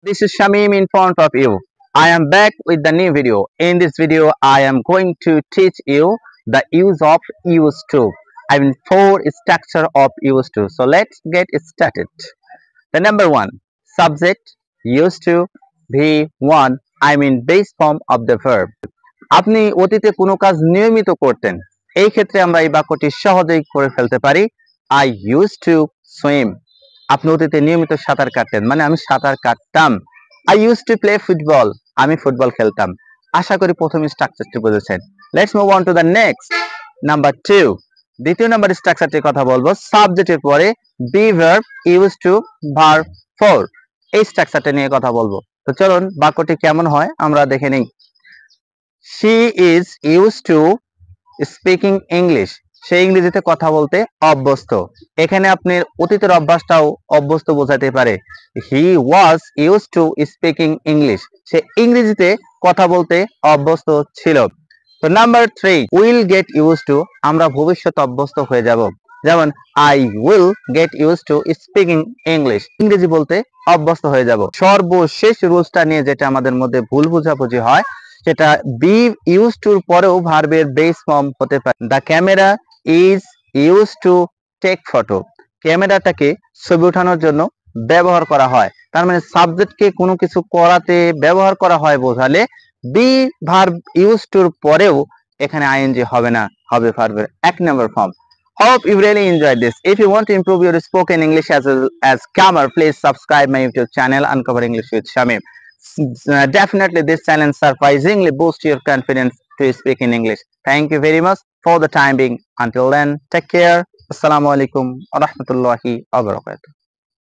This is Shamim in front of you. I am back with the new video. In this video, I am going to teach you the use of used to. I mean, four structure of used to. So let's get started. The number one, subject, used to, V1, I mean base form of the verb. আপনি অতীতে কোনো কাজ নিয়মিত করতেন, এই ক্ষেত্রে আমরা এই বাক্যটি সহজেই করে ফেলতে পারি I used to swim. আপনি অতীতে নিয়মিত সাঁতার কাটতেন, মানে আমি সাঁতার কাটতাম। I used to play football. আমি ফুটবল খেলতাম। আশা করি প্রথম স্ট্রাকচারটি বুঝেছেন। Let's move on to the next. Number 2. দ্বিতীয় নাম্বার স্ট্রাকচারটির কথা বলবো। সাবজেক্টের পরে be verb used to verb 4 এই স্ট্রাকচারটা নিয়ে কথা বলবো। তো চলুন বাক্যটি কেমন হয় আমরা দেখে নেই। She is used to speaking English. সে ইংরেজিতে কথা বলতে অভ্যস্ত। এখানে আপনি অতীতের অভ্যাসটাও অভ্যস্ত বোঝাতে পারে। He was used to speaking English. সে ইংরেজিতে কথা বলতে অভ্যস্ত ছিল। তো number 3, will get used to, আমরা ভবিষ্যতে অভ্যস্ত হয়ে যাব। যেমন I will get used to speaking English. ইংরেজি বলতে অভ্যস্ত হয়ে যাব। সর্বশেষ রুলসটা নিয়ে যেটা আমাদের মধ্যে ভুল বোঝাবুঝি হয়, সেটা be used to পরেও ভার্বের বেস ফর্ম হতে পারে। The camera is used to take photo. ক্যামেরাটাকে ছবি ওঠানোর জন্য ব্যবহার করা হয়। তার মানে সাবজেক্টকে কোনো কিছু করাতে ব্যবহার করা হয় বোঝালে be verb used to পরেও এখানে ing হবে না, হবে ভার্বের এক নম্বর form. Hope you really enjoyed this. If you want to improve your spoken English as well as grammar, please subscribe my YouTube channel Uncover English with Shamim. Definitely this channel surprisingly boosts your confidence to speak in English. Thank you very much for the time being. Until then, take care. Assalamu alaikum wa rahmatullahi wa barakatuh.